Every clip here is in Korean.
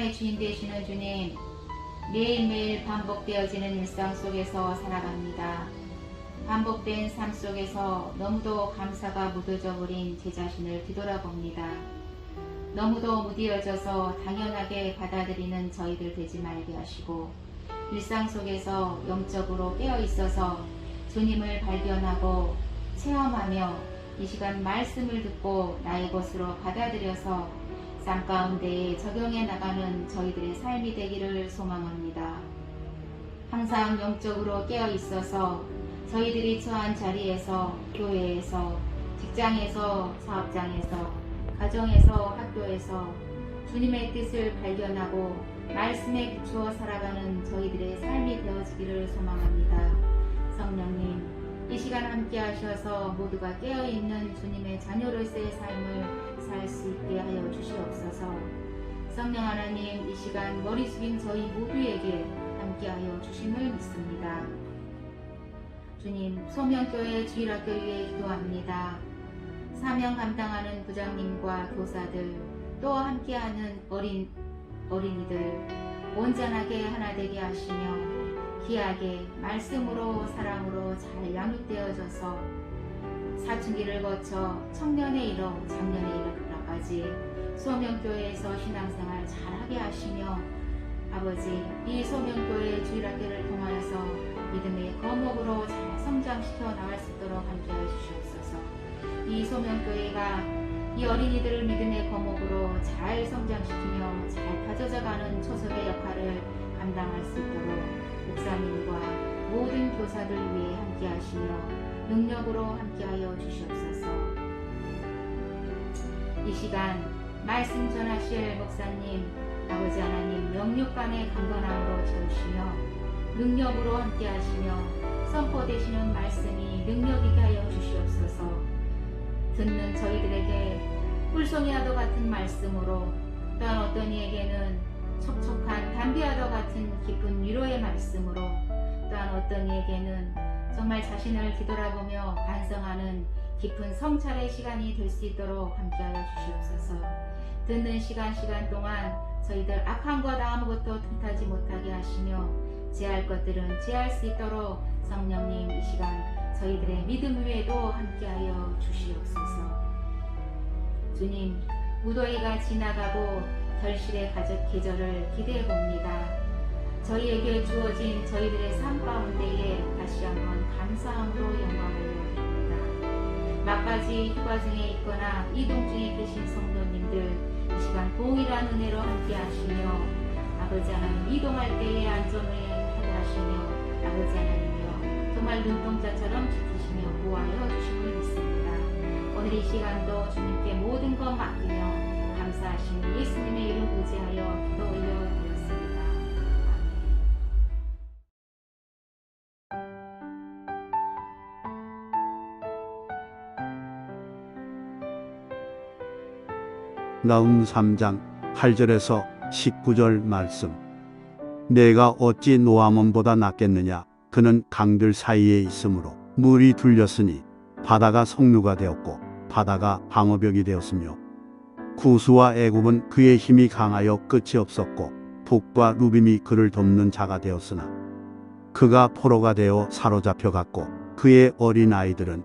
생명의 주인 되시는 주님, 매일매일 반복되어지는 일상 속에서 살아갑니다. 반복된 삶 속에서 너무도 감사가 묻어져 버린 제 자신을 뒤돌아봅니다. 너무도 무디어져서 당연하게 받아들이는 저희들 되지 말게 하시고, 일상 속에서 영적으로 깨어 있어서 주님을 발견하고 체험하며 이 시간 말씀을 듣고 나의 것으로 받아들여서 삶 가운데에 적용해 나가는 저희들의 삶이 되기를 소망합니다. 항상 영적으로 깨어 있어서 저희들이 처한 자리에서, 교회에서, 직장에서, 사업장에서, 가정에서, 학교에서 주님의 뜻을 발견하고 말씀에 비추어 살아가는 저희들의 삶이 되어지기를 소망합니다. 성령님, 이 시간 함께 하셔서 모두가 깨어있는 주님의 자녀로서의 삶을 살 수 있게 하여 주시옵소서. 성령 하나님, 이 시간 머리 숙인 저희 모두에게 함께 하여 주심을 믿습니다. 주님, 소명교회 주일학교 위에 기도합니다. 사명 감당하는 부장님과 교사들, 또 함께하는 어린이들 온전하게 하나 되게 하시며 귀하게 말씀으로 사랑으로 잘 양육되어져서 사춘기를 거쳐 청년에 이르러 장년에 이르러까지 소명교회에서 신앙생활 잘하게 하시며, 아버지, 이 소명교회 주일학교를 통하여서 믿음의 거목으로 잘 성장시켜 나갈 수 있도록 함께하여 주시옵소서. 이 소명교회가 이 어린이들을 믿음의 거목으로 잘 성장시키며 잘 다져져가는 초석의 역할을 감당할 수 있도록 목사님과 모든 교사들 위해 함께하시며 능력으로 함께하여 주시옵소서. 이 시간 말씀 전하실 목사님, 아버지 하나님 영육간의 강건함으로 채우시며 능력으로 함께하시며 선포되시는 말씀이 능력이게 하여 주시옵소서. 듣는 저희들에게 꿀송이와도 같은 말씀으로, 또한 어떤 이에게는 촉촉한 담비와도 같은 깊은 위로의 말씀으로, 또한 어떤 이에게는 정말 자신을 뒤돌아보며 반성하는 깊은 성찰의 시간이 될 수 있도록 함께하여 주시옵소서. 듣는 시간 동안 저희들 악한 것 아무것도 틈타지 못하게 하시며 제할 것들은 제할 수 있도록 성령님 이 시간 저희들의 믿음 위에도 함께하여 주시옵소서. 주님, 무더위가 지나가고 결실의 계절을 기대해 봅니다. 저희에게 주어진 저희들의 삶 가운데에 다시 한번 감사함으로 영광을 올려드립니다. 막바지 휴가 중에 있거나 이동 중에 계신 성도님들, 이 시간 동일한 은혜로 함께 하시며 아버지 하나님 이동할 때에 안전을 하게 하시며 아버지 하나님이여 정말 눈동자처럼 지키시며 보호하여 주심을 믿습니다. 오늘 이 시간도 주님께 모든 것 맡기며 감사하시는 예수님의 이름 의지하여 기도 올려드렸습니다. 나훔 3장 8절에서 19절 말씀. 내가 어찌 노아몬보다 낫겠느냐. 그는 강들 사이에 있으므로 물이 둘렸으니 바다가 성루가 되었고 바다가 방어벽이 되었으며 구스와 애굽은 그의 힘이 강하여 끝이 없었고 북과 루빔이 그를 돕는 자가 되었으나 그가 포로가 되어 사로잡혀 갔고 그의 어린 아이들은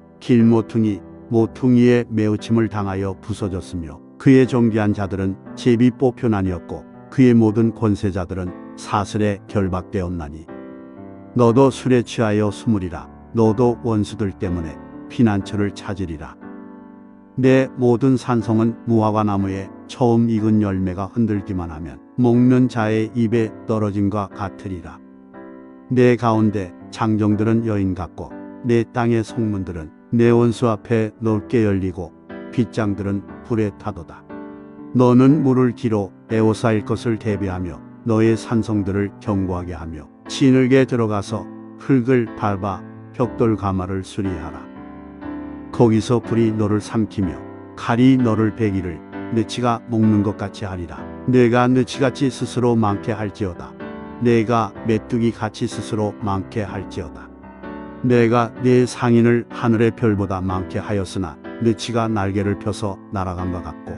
모퉁이에 매우침을 당하여 부서졌으며 그의 존귀한 자들은 제비 뽑혀나뉘었고 그의 모든 권세자들은 사슬에 결박되었나니 너도 술에 취하여 숨으리라. 너도 원수들 때문에 피난처를 찾으리라. 내 모든 산성은 무화과 나무에 처음 익은 열매가 흔들기만 하면 먹는 자의 입에 떨어짐과 같으리라. 내 가운데 장정들은 여인 같고 내 땅의 성문들은 내 원수 앞에 넓게 열리고 빗장들은 불에 타도다. 너는 물을 기로 에워싸일 것을 대비하며 너의 산성들을 견고하게 하며 진흙에 들어가서 흙을 밟아 벽돌 가마를 수리하라. 거기서 불이 너를 삼키며 칼이 너를 베기를 느치가 먹는 것 같이 하리라. 내가 느치같이 스스로 많게 할지어다. 내가 메뚜기 같이 스스로 많게 할지어다. 내가 내 상인을 하늘의 별보다 많게 하였으나 느치가 날개를 펴서 날아간 것 같고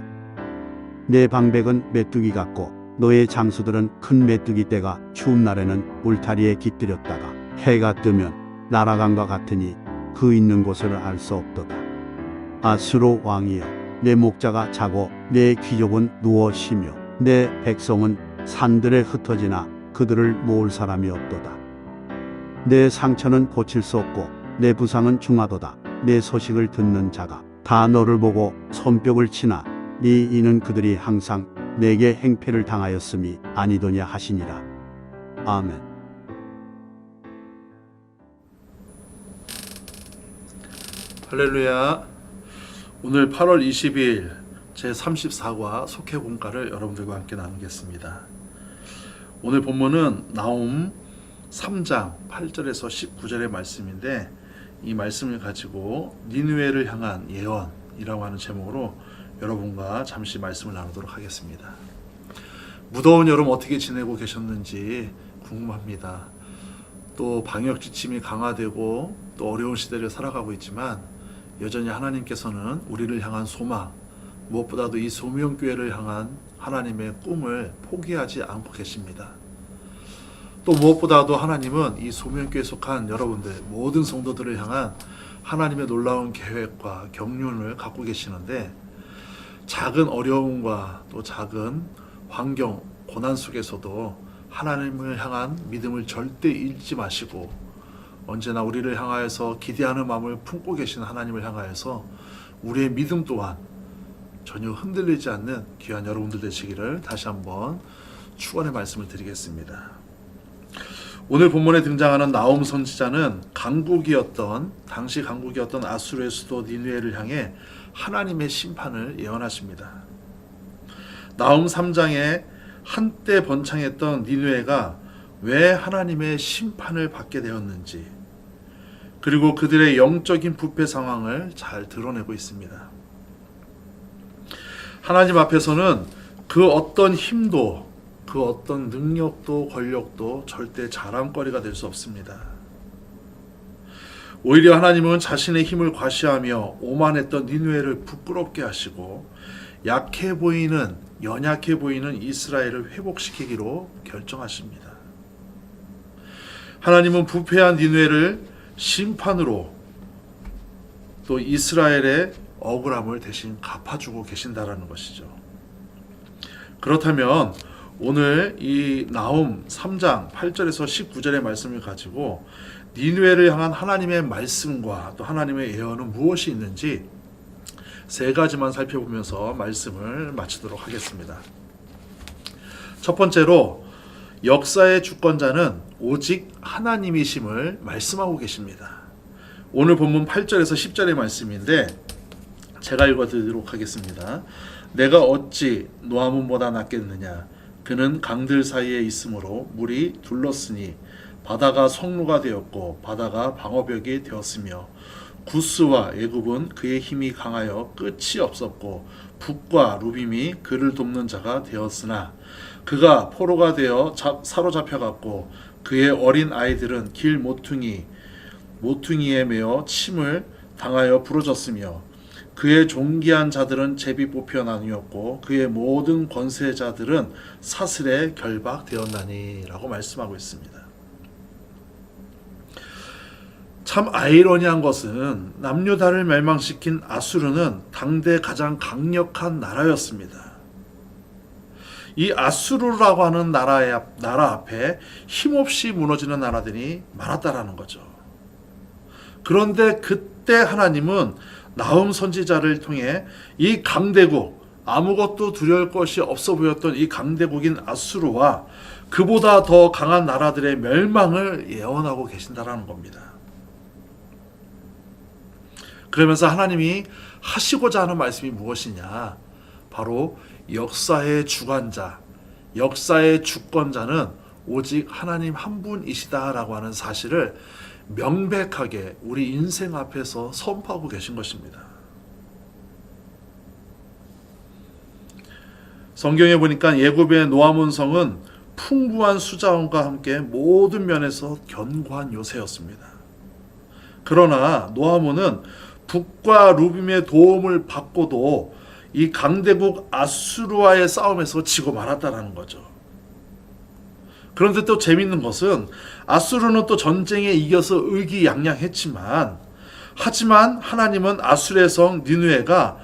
내 방백은 메뚜기 같고 너의 장수들은 큰 메뚜기 떼가 추운 날에는 울타리에 깃들였다가 해가 뜨면 날아간과 같으니 그 있는 곳을 알 수 없도다. 아수르 왕이여, 내 목자가 자고 내 귀족은 누워 쉬며 내 백성은 산들에 흩어지나 그들을 모을 사람이 없도다. 내 상처는 고칠 수 없고 내 부상은 중하도다. 내 소식을 듣는 자가 다 너를 보고 손뼉을 치나 네 이는 그들이 항상 내게 행패를 당하였음이 아니더냐 하시니라. 아멘. 할렐루야. 오늘 8월 22일 제34과 속회공과를 여러분들과 함께 나누겠습니다. 오늘 본문은 나홈 3장 8절에서 19절의 말씀인데, 이 말씀을 가지고 니느웨를 향한 예언이라고 하는 제목으로 여러분과 잠시 말씀을 나누도록 하겠습니다. 무더운 여름 어떻게 지내고 계셨는지 궁금합니다. 또 방역 지침이 강화되고 또 어려운 시대를 살아가고 있지만 여전히 하나님께서는 우리를 향한 소망, 무엇보다도 이 소명교회를 향한 하나님의 꿈을 포기하지 않고 계십니다. 또 무엇보다도 하나님은 이 소명교회에 속한 여러분들 모든 성도들을 향한 하나님의 놀라운 계획과 경륜을 갖고 계시는데, 작은 어려움과 또 작은 환경, 고난 속에서도 하나님을 향한 믿음을 절대 잃지 마시고 언제나 우리를 향하여서 기대하는 마음을 품고 계신 하나님을 향하여서 우리의 믿음 또한 전혀 흔들리지 않는 귀한 여러분들 되시기를 다시 한번 축원의 말씀을 드리겠습니다. 오늘 본문에 등장하는 나홈 선지자는 당시 강국이었던 아수르의 수도 니느웨를 향해 하나님의 심판을 예언하십니다. 나홈 3장에 한때 번창했던 니느웨가 왜 하나님의 심판을 받게 되었는지, 그리고 그들의 영적인 부패 상황을 잘 드러내고 있습니다. 하나님 앞에서는 그 어떤 힘도, 그 어떤 능력도 권력도 절대 자랑거리가 될 수 없습니다. 오히려 하나님은 자신의 힘을 과시하며 오만했던 니느웨를 부끄럽게 하시고 약해 보이는, 연약해 보이는 이스라엘을 회복시키기로 결정하십니다. 하나님은 부패한 니느웨를 심판으로 또 이스라엘의 억울함을 대신 갚아주고 계신다라는 것이죠. 그렇다면 오늘 이 나홈 3장 8절에서 19절의 말씀을 가지고 니느웨를 향한 하나님의 말씀과 또 하나님의 예언은 무엇이 있는지 세 가지만 살펴보면서 말씀을 마치도록 하겠습니다. 첫 번째로, 역사의 주권자는 오직 하나님이심을 말씀하고 계십니다. 오늘 본문 8절에서 10절의 말씀인데 제가 읽어드리도록 하겠습니다. 내가 어찌 노아문보다 낫겠느냐? 그는 강들 사이에 있으므로 물이 둘렀으니 바다가 성루가 되었고 바다가 방어벽이 되었으며 구스와 애굽은 그의 힘이 강하여 끝이 없었고 북과 루빔이 그를 돕는 자가 되었으나 그가 포로가 되어 사로잡혀갔고 그의 어린 아이들은 길 모퉁이에 매어 침을 당하여 부러졌으며 그의 존귀한 자들은 제비 뽑혀 나뉘었고 그의 모든 권세자들은 사슬에 결박되었나니 라고 말씀하고 있습니다. 참 아이러니한 것은 남유다를 멸망시킨 아수르는 당대 가장 강력한 나라였습니다. 이 아수르라고 하는 나라 앞에 힘없이 무너지는 나라들이 많았다라는 거죠. 그런데 그때 하나님은 나홈 선지자를 통해 이 강대국, 아무것도 두려울 것이 없어 보였던 이 강대국인 아수르와 그보다 더 강한 나라들의 멸망을 예언하고 계신다라는 겁니다. 그러면서 하나님이 하시고자 하는 말씀이 무엇이냐? 바로 역사의 주관자, 역사의 주권자는 오직 하나님 한 분이시다라고 하는 사실을 명백하게 우리 인생 앞에서 선포하고 계신 것입니다. 성경에 보니까 예굽의 노아몬 성은 풍부한 수자원과 함께 모든 면에서 견고한 요새였습니다. 그러나 노아몬은 북과 루빔의 도움을 받고도 이 강대국 아수르와의 싸움에서 지고 말았다라는 거죠. 그런데 또 재밌는 것은 아수르는 또 전쟁에 이겨서 의기양양했지만 하지만 하나님은 아수르의 성 니느웨가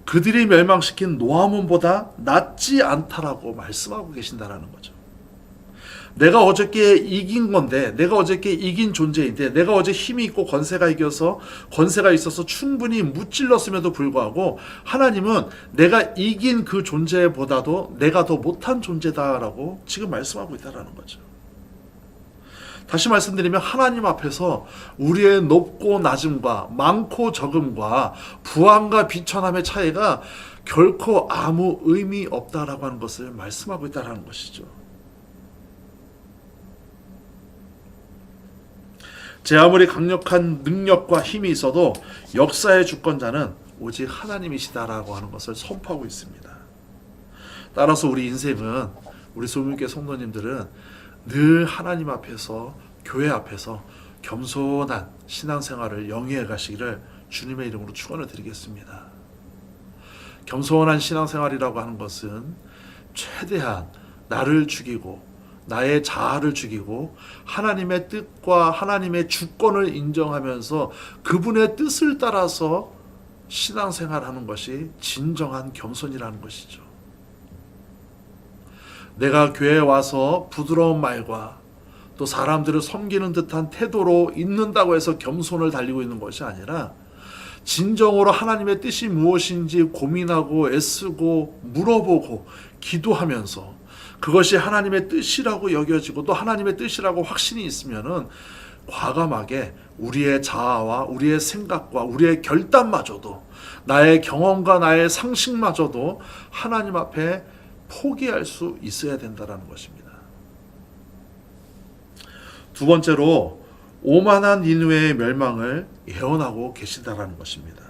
그들이 멸망시킨 노아몬보다 낫지 않다라고 말씀하고 계신다라는 거죠. 내가 어저께 이긴 건데, 내가 어저께 이긴 존재인데, 내가 어제 힘이 있고 권세가 있어서 충분히 무찔렀음에도 불구하고 하나님은 내가 이긴 그 존재보다도 내가 더 못한 존재다라고 지금 말씀하고 있다라는 거죠. 다시 말씀드리면 하나님 앞에서 우리의 높고 낮음과 많고 적음과 부함과 비천함의 차이가 결코 아무 의미 없다라고 하는 것을 말씀하고 있다는 것이죠. 제 아무리 강력한 능력과 힘이 있어도 역사의 주권자는 오직 하나님이시다라고 하는 것을 선포하고 있습니다. 따라서 우리 인생은, 우리 소문교회 성도님들은 늘 하나님 앞에서, 교회 앞에서 겸손한 신앙생활을 영위해 가시기를 주님의 이름으로 축원을 드리겠습니다. 겸손한 신앙생활이라고 하는 것은 최대한 나를 죽이고 나의 자아를 죽이고 하나님의 뜻과 하나님의 주권을 인정하면서 그분의 뜻을 따라서 신앙생활하는 것이 진정한 겸손이라는 것이죠. 내가 교회에 와서 부드러운 말과 또 사람들을 섬기는 듯한 태도로 있는다고 해서 겸손을 달리고 있는 것이 아니라 진정으로 하나님의 뜻이 무엇인지 고민하고 애쓰고 물어보고 기도하면서 그것이 하나님의 뜻이라고 여겨지고 또 하나님의 뜻이라고 확신이 있으면은 과감하게 우리의 자아와 우리의 생각과 우리의 결단마저도, 나의 경험과 나의 상식마저도 하나님 앞에 포기할 수 있어야 된다는 것입니다. 두 번째로 오만한 니느웨의 멸망을 예언하고 계시다라는 것입니다.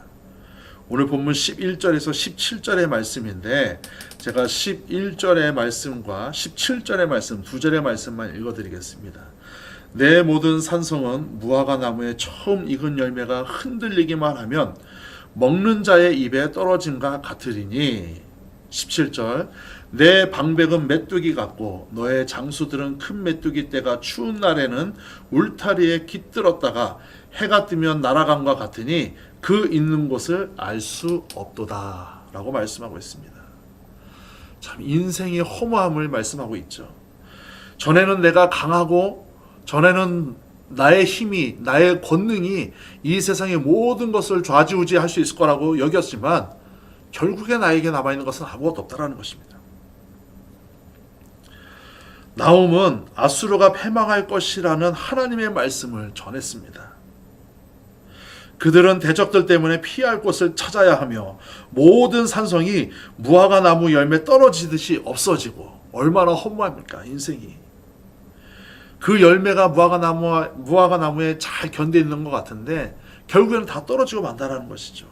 오늘 본문 11절에서 17절의 말씀인데 제가 11절의 말씀과 17절의 말씀, 두 절의 말씀만 읽어드리겠습니다. 내 모든 산성은 무화과 나무에 처음 익은 열매가 흔들리기만 하면 먹는 자의 입에 떨어짐과 같으리니. 17절, 내 방백은 메뚜기 같고 너의 장수들은 큰 메뚜기 떼가 추운 날에는 울타리에 깃들었다가 해가 뜨면 날아간과 같으니 그 있는 곳을 알 수 없도다 라고 말씀하고 있습니다. 참 인생의 허무함을 말씀하고 있죠. 전에는 내가 강하고 전에는 나의 힘이, 나의 권능이 이 세상의 모든 것을 좌지우지할 수 있을 거라고 여겼지만 결국에 나에게 남아있는 것은 아무것도 없다라는 것입니다. 나훔은 아수르가 패망할 것이라는 하나님의 말씀을 전했습니다. 그들은 대적들 때문에 피할 곳을 찾아야 하며 모든 산성이 무화과 나무 열매 떨어지듯이 없어지고, 얼마나 허무합니까 인생이. 그 열매가 무화과 나무에 잘 견뎌 있는 것 같은데 결국에는 다 떨어지고 만다라는 것이죠.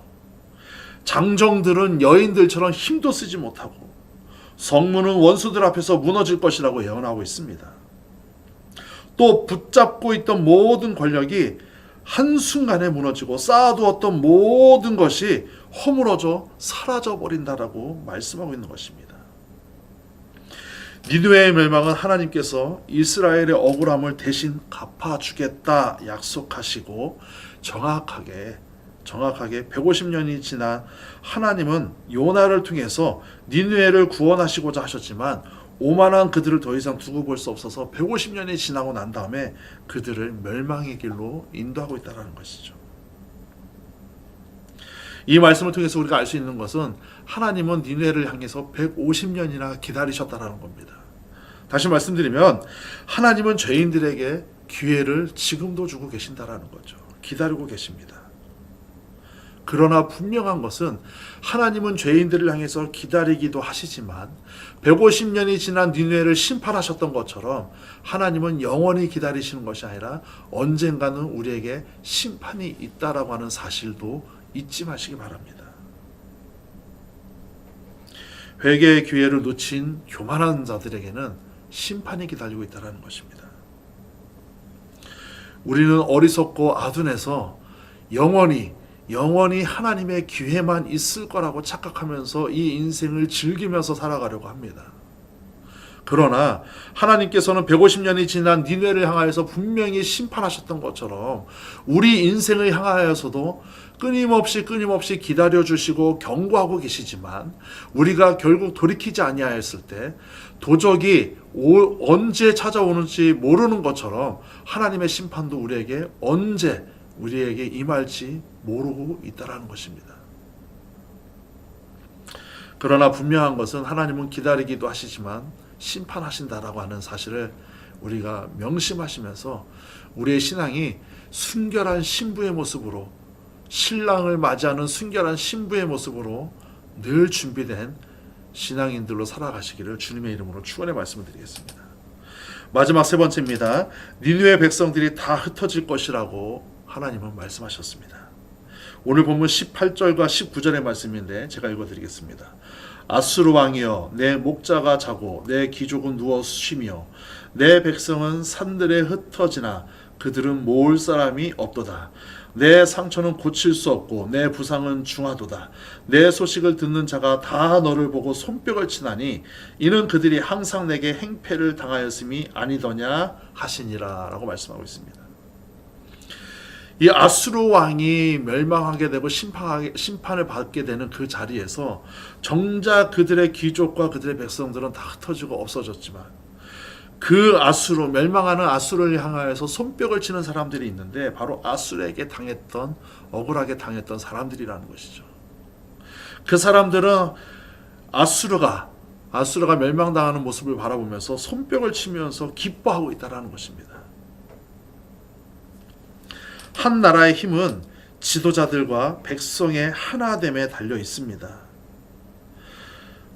장정들은 여인들처럼 힘도 쓰지 못하고 성문은 원수들 앞에서 무너질 것이라고 예언하고 있습니다. 또 붙잡고 있던 모든 권력이 한순간에 무너지고 쌓아두었던 모든 것이 허물어져 사라져버린다라고 말씀하고 있는 것입니다. 니느웨의 멸망은 하나님께서 이스라엘의 억울함을 대신 갚아주겠다 약속하시고 정확하게 150년이 지난 하나님은 요나를 통해서 니느웨를 구원하시고자 하셨지만 오만한 그들을 더 이상 두고 볼 수 없어서 150년이 지나고 난 다음에 그들을 멸망의 길로 인도하고 있다는 것이죠. 이 말씀을 통해서 우리가 알 수 있는 것은 하나님은 니느웨를 향해서 150년이나 기다리셨다는 겁니다. 다시 말씀드리면 하나님은 죄인들에게 기회를 지금도 주고 계신다는 거죠. 기다리고 계십니다. 그러나 분명한 것은 하나님은 죄인들을 향해서 기다리기도 하시지만 150년이 지난 니느웨를 심판하셨던 것처럼 하나님은 영원히 기다리시는 것이 아니라 언젠가는 우리에게 심판이 있다라고 하는 사실도 잊지 마시기 바랍니다. 회개의 기회를 놓친 교만한 자들에게는 심판이 기다리고 있다는 것입니다. 우리는 어리석고 아둔해서 영원히 영원히 하나님의 기회만 있을 거라고 착각하면서 이 인생을 즐기면서 살아가려고 합니다. 그러나 하나님께서는 150년이 지난 니느웨를 향하여서 분명히 심판하셨던 것처럼 우리 인생을 향하여서도 끊임없이 기다려주시고 경고하고 계시지만 우리가 결국 돌이키지 아니하였을 때 도적이 언제 찾아오는지 모르는 것처럼 하나님의 심판도 우리에게 언제 우리에게 임할지 모르고 있다라는 것입니다. 그러나 분명한 것은 하나님은 기다리기도 하시지만 심판하신다라고 하는 사실을 우리가 명심하시면서 우리의 신앙이 순결한 신부의 모습으로, 신랑을 맞이하는 순결한 신부의 모습으로 늘 준비된 신앙인들로 살아가시기를 주님의 이름으로 축원의 말씀을 드리겠습니다. 마지막 세 번째입니다. 니느웨 백성들이 다 흩어질 것이라고 하나님은 말씀하셨습니다. 오늘 본문 18절과 19절의 말씀인데 제가 읽어드리겠습니다. 아수르 왕이여, 내 목자가 자고 내 귀족은 누워 쉬며 내 백성은 산들에 흩어지나 그들은 모을 사람이 없도다. 내 상처는 고칠 수 없고 내 부상은 중하도다. 내 소식을 듣는 자가 다 너를 보고 손뼉을 치나니 이는 그들이 항상 내게 행패를 당하였음이 아니더냐 하시니라 라고 말씀하고 있습니다. 이 아수르 왕이 멸망하게 되고 심판을 받게 되는 그 자리에서 정작 그들의 귀족과 그들의 백성들은 다 흩어지고 없어졌지만 그 멸망하는 아수르를 향하여서 손뼉을 치는 사람들이 있는데 바로 아수르에게 억울하게 당했던 사람들이라는 것이죠. 그 사람들은 아수르가 멸망당하는 모습을 바라보면서 손뼉을 치면서 기뻐하고 있다는 것입니다. 한 나라의 힘은 지도자들과 백성의 하나됨에 달려 있습니다.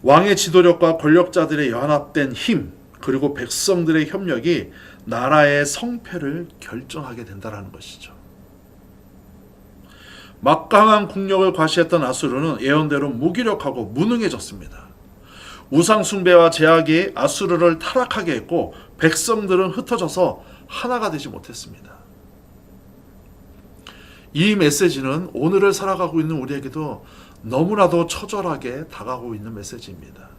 왕의 지도력과 권력자들의 연합된 힘, 그리고 백성들의 협력이 나라의 성패를 결정하게 된다는 것이죠. 막강한 국력을 과시했던 아수르는 예언대로 무기력하고 무능해졌습니다. 우상 숭배와 제약이 아수르를 타락하게 했고 백성들은 흩어져서 하나가 되지 못했습니다. 이 메시지는 오늘을 살아가고 있는 우리에게도 너무나도 처절하게 다가오고 있는 메시지입니다.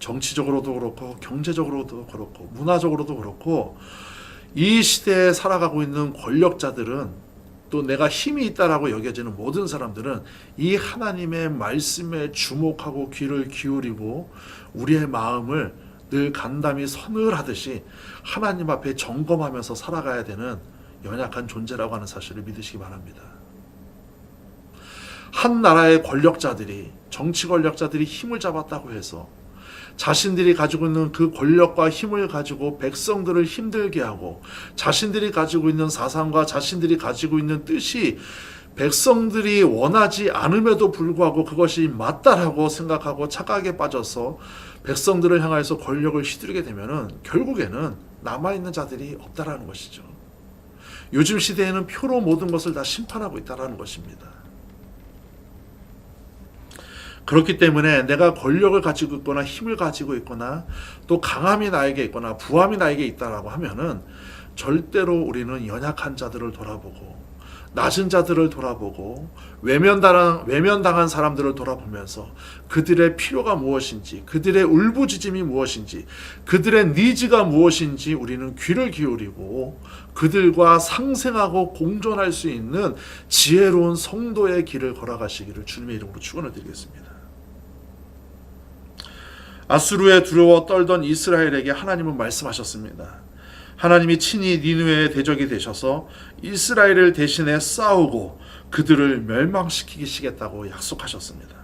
정치적으로도 그렇고 경제적으로도 그렇고 문화적으로도 그렇고 이 시대에 살아가고 있는 권력자들은 또 내가 힘이 있다라고 여겨지는 모든 사람들은 이 하나님의 말씀에 주목하고 귀를 기울이고 우리의 마음을 늘 간담이 서늘하듯이 하나님 앞에 점검하면서 살아가야 되는 연약한 존재라고 하는 사실을 믿으시기 바랍니다. 한 나라의 정치 권력자들이 힘을 잡았다고 해서 자신들이 가지고 있는 그 권력과 힘을 가지고 백성들을 힘들게 하고 자신들이 가지고 있는 사상과 자신들이 가지고 있는 뜻이 백성들이 원하지 않음에도 불구하고 그것이 맞다라고 생각하고 착각에 빠져서 백성들을 향해서 권력을 휘두르게 되면은 결국에는 남아있는 자들이 없다라는 것이죠. 요즘 시대에는 표로 모든 것을 다 심판하고 있다는 것입니다. 그렇기 때문에 내가 권력을 가지고 있거나 힘을 가지고 있거나 또 강함이 나에게 있거나 부함이 나에게 있다라고 하면은 절대로 우리는 연약한 자들을 돌아보고 낮은 자들을 돌아보고 외면당한 사람들을 돌아보면서 그들의 필요가 무엇인지, 그들의 울부짖음이 무엇인지, 그들의 니즈가 무엇인지 우리는 귀를 기울이고 그들과 상생하고 공존할 수 있는 지혜로운 성도의 길을 걸어가시기를 주님의 이름으로 축원을 드리겠습니다. 아수르에 두려워 떨던 이스라엘에게 하나님은 말씀하셨습니다. 하나님이 친히 니느웨의 대적이 되셔서 이스라엘을 대신해 싸우고 그들을 멸망시키시겠다고 약속하셨습니다.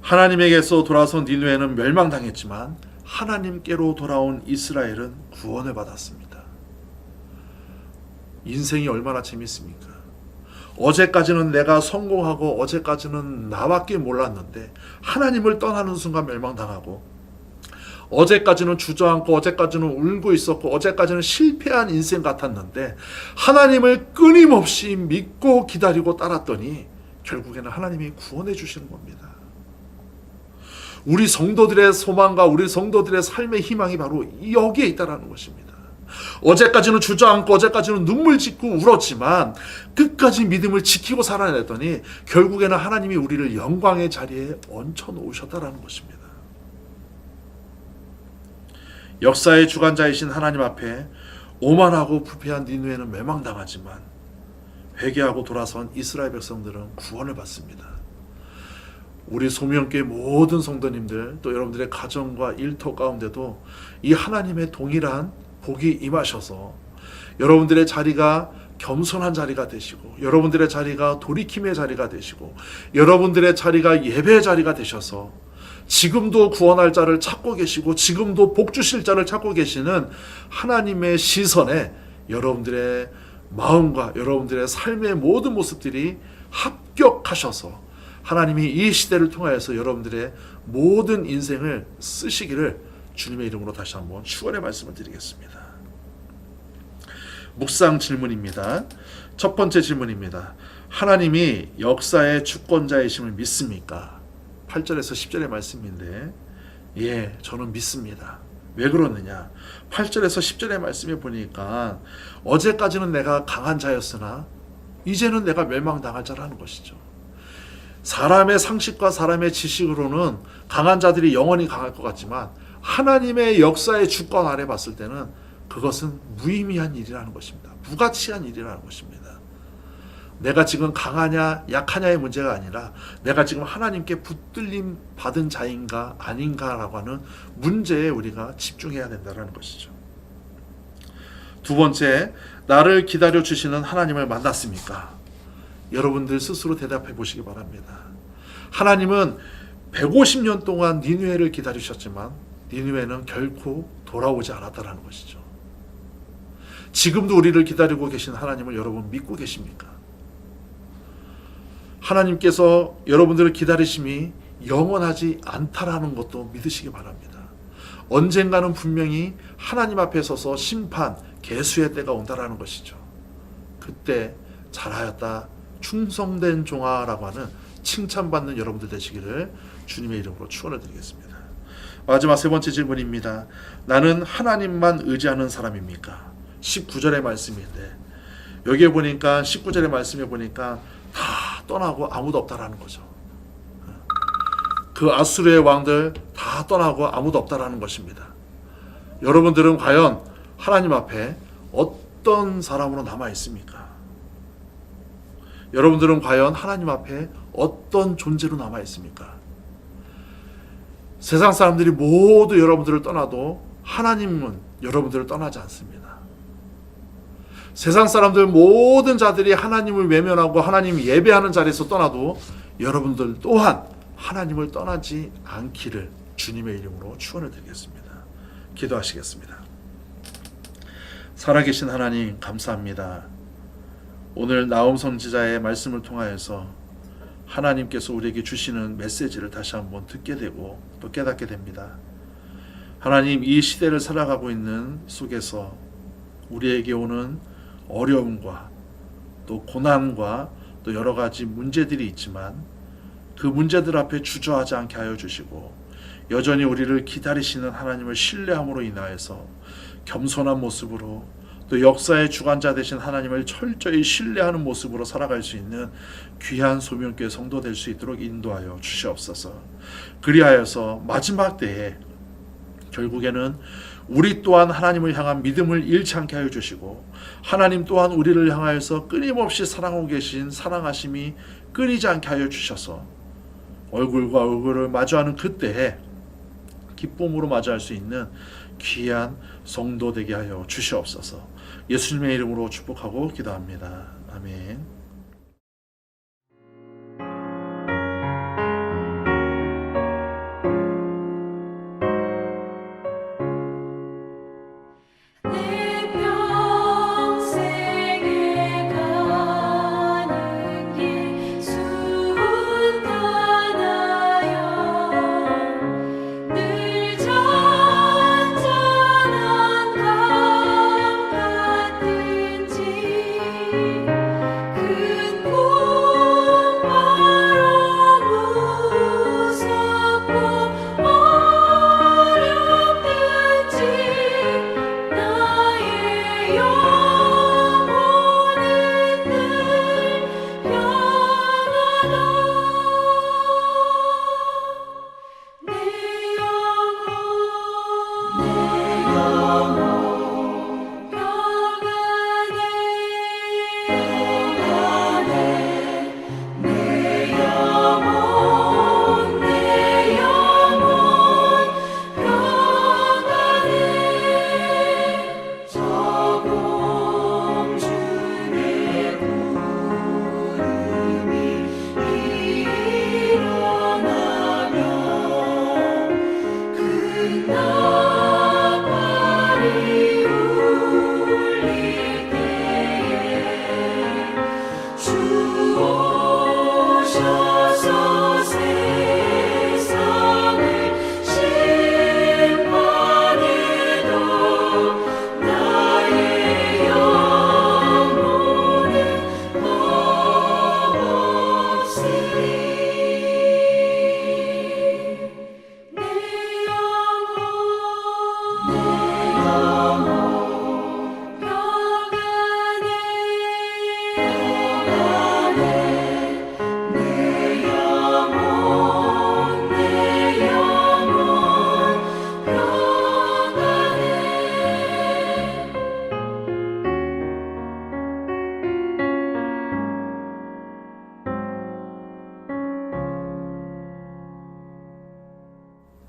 하나님에게서 돌아선 니느웨는 멸망당했지만 하나님께로 돌아온 이스라엘은 구원을 받았습니다. 인생이 얼마나 재밌습니까? 어제까지는 내가 성공하고 어제까지는 나밖에 몰랐는데 하나님을 떠나는 순간 멸망당하고 어제까지는 주저앉고 어제까지는 울고 있었고 어제까지는 실패한 인생 같았는데 하나님을 끊임없이 믿고 기다리고 따랐더니 결국에는 하나님이 구원해 주시는 겁니다. 우리 성도들의 소망과 우리 성도들의 삶의 희망이 바로 여기에 있다는 것입니다. 어제까지는 주저앉고 어제까지는 눈물 짓고 울었지만 끝까지 믿음을 지키고 살아냈더니 결국에는 하나님이 우리를 영광의 자리에 얹혀 놓으셨다라는 것입니다. 역사의 주관자이신 하나님 앞에 오만하고 부패한 니느웨는 멸망당하지만 회개하고 돌아선 이스라엘 백성들은 구원을 받습니다. 우리 소명교회 모든 성도님들 또 여러분들의 가정과 일터 가운데도 이 하나님의 동일한 복이 임하셔서 여러분들의 자리가 겸손한 자리가 되시고 여러분들의 자리가 돌이킴의 자리가 되시고 여러분들의 자리가 예배의 자리가 되셔서 지금도 구원할 자를 찾고 계시고 지금도 복 주실 자를 찾고 계시는 하나님의 시선에 여러분들의 마음과 여러분들의 삶의 모든 모습들이 합격하셔서 하나님이 이 시대를 통하여서 여러분들의 모든 인생을 쓰시기를 주님의 이름으로 다시 한번 축원의 말씀을 드리겠습니다. 묵상 질문입니다. 첫 번째 질문입니다. 하나님이 역사의 주권자이심을 믿습니까? 8절에서 10절의 말씀인데 예, 저는 믿습니다. 왜 그러느냐? 8절에서 10절의 말씀에 보니까 어제까지는 내가 강한 자였으나 이제는 내가 멸망당할 자라는 것이죠. 사람의 상식과 사람의 지식으로는 강한 자들이 영원히 강할 것 같지만 하나님의 역사의 주권 아래 봤을 때는 그것은 무의미한 일이라는 것입니다. 무가치한 일이라는 것입니다. 내가 지금 강하냐 약하냐의 문제가 아니라 내가 지금 하나님께 붙들림 받은 자인가 아닌가라고 하는 문제에 우리가 집중해야 된다는 것이죠. 두 번째, 나를 기다려 주시는 하나님을 만났습니까? 여러분들 스스로 대답해 보시기 바랍니다. 하나님은 150년 동안 니느웨를 기다리셨지만 니느웨는 결코 돌아오지 않았다라는 것이죠. 지금도 우리를 기다리고 계신 하나님을 여러분 믿고 계십니까? 하나님께서 여러분들을 기다리심이 영원하지 않다라는 것도 믿으시기 바랍니다. 언젠가는 분명히 하나님 앞에 서서 심판, 계수의 때가 온다라는 것이죠. 그때 잘하였다, 충성된 종아라고 하는 칭찬받는 여러분들 되시기를 주님의 이름으로 축원을 드리겠습니다. 마지막 세 번째 질문입니다. 나는 하나님만 의지하는 사람입니까? 19절의 말씀인데 여기에 보니까 19절의 말씀에 보니까 다 떠나고 아무도 없다라는 거죠. 그 아수르의 왕들 다 떠나고 아무도 없다라는 것입니다. 여러분들은 과연 하나님 앞에 어떤 사람으로 남아 있습니까? 여러분들은 과연 하나님 앞에 어떤 존재로 남아 있습니까? 세상 사람들이 모두 여러분들을 떠나도 하나님은 여러분들을 떠나지 않습니다. 세상 사람들 모든 자들이 하나님을 외면하고 하나님 예배하는 자리에서 떠나도 여러분들 또한 하나님을 떠나지 않기를 주님의 이름으로 축원을 드리겠습니다. 기도하시겠습니다. 살아계신 하나님 감사합니다. 오늘 나움 선지자의 말씀을 통하여서 하나님께서 우리에게 주시는 메시지를 다시 한번 듣게 되고 또 깨닫게 됩니다. 하나님, 이 시대를 살아가고 있는 속에서 우리에게 오는 어려움과 또 고난과 또 여러 가지 문제들이 있지만 그 문제들 앞에 주저하지 않게 하여 주시고 여전히 우리를 기다리시는 하나님을 신뢰함으로 인하여서 겸손한 모습으로 또 역사의 주관자 되신 하나님을 철저히 신뢰하는 모습으로 살아갈 수 있는 귀한 소명교회 성도 될 수 있도록 인도하여 주시옵소서. 그리하여서 마지막 때에 결국에는 우리 또한 하나님을 향한 믿음을 잃지 않게 하여 주시고 하나님 또한 우리를 향하여서 끊임없이 사랑하고 계신 사랑하심이 끊이지 않게 하여 주셔서 얼굴과 얼굴을 마주하는 그때에 기쁨으로 마주할 수 있는 귀한 성도 되게 하여 주시옵소서. 예수님의 이름으로 축복하고 기도합니다. 아멘. 그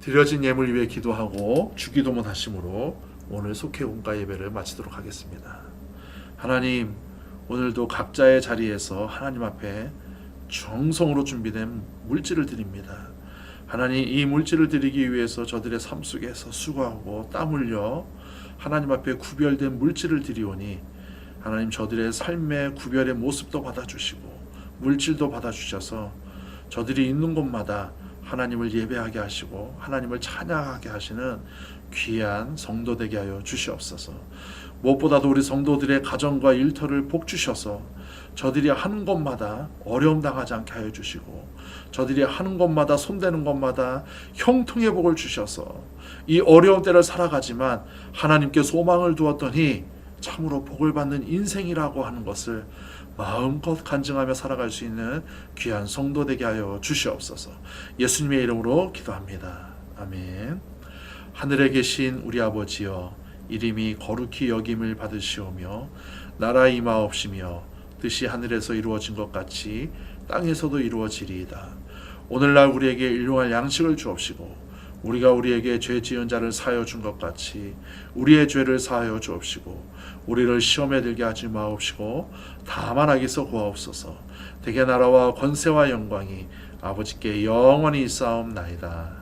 드려진 예물 위해 기도하고 주기도문 하심으로 오늘 속회공과 예배를 마치도록 하겠습니다. 하나님, 오늘도 각자의 자리에서 하나님 앞에 정성으로 준비된 물질을 드립니다. 하나님, 이 물질을 드리기 위해서 저들의 삶 속에서 수고하고 땀 흘려 하나님 앞에 구별된 물질을 드리오니 하나님, 저들의 삶의 구별의 모습도 받아주시고 물질도 받아주셔서 저들이 있는 곳마다 하나님을 예배하게 하시고 하나님을 찬양하게 하시는 귀한 성도 되게 하여 주시옵소서. 무엇보다도 우리 성도들의 가정과 일터를 복 주셔서 저들이 하는 것마다 어려움 당하지 않게 하여 주시고 저들이 하는 것마다 손대는 것마다 형통의 복을 주셔서 이 어려운 때를 살아가지만 하나님께 소망을 두었더니 참으로 복을 받는 인생이라고 하는 것을 마음껏 간증하며 살아갈 수 있는 귀한 성도 되게 하여 주시옵소서. 예수님의 이름으로 기도합니다. 아멘. 하늘에 계신 우리 아버지여, 이름이 거룩히 여김을 받으시오며 나라 임하옵시며 뜻이 하늘에서 이루어진 것 같이 땅에서도 이루어지리이다. 오늘날 우리에게 일용할 양식을 주옵시고 우리가 우리에게 죄 지은 자를 사하여 준 것 같이 우리의 죄를 사하여 주옵시고 우리를 시험에 들게 하지 마옵시고 다만 악에서 구하옵소서. 대개 나라와 권세와 영광이 아버지께 영원히 있사옵나이다.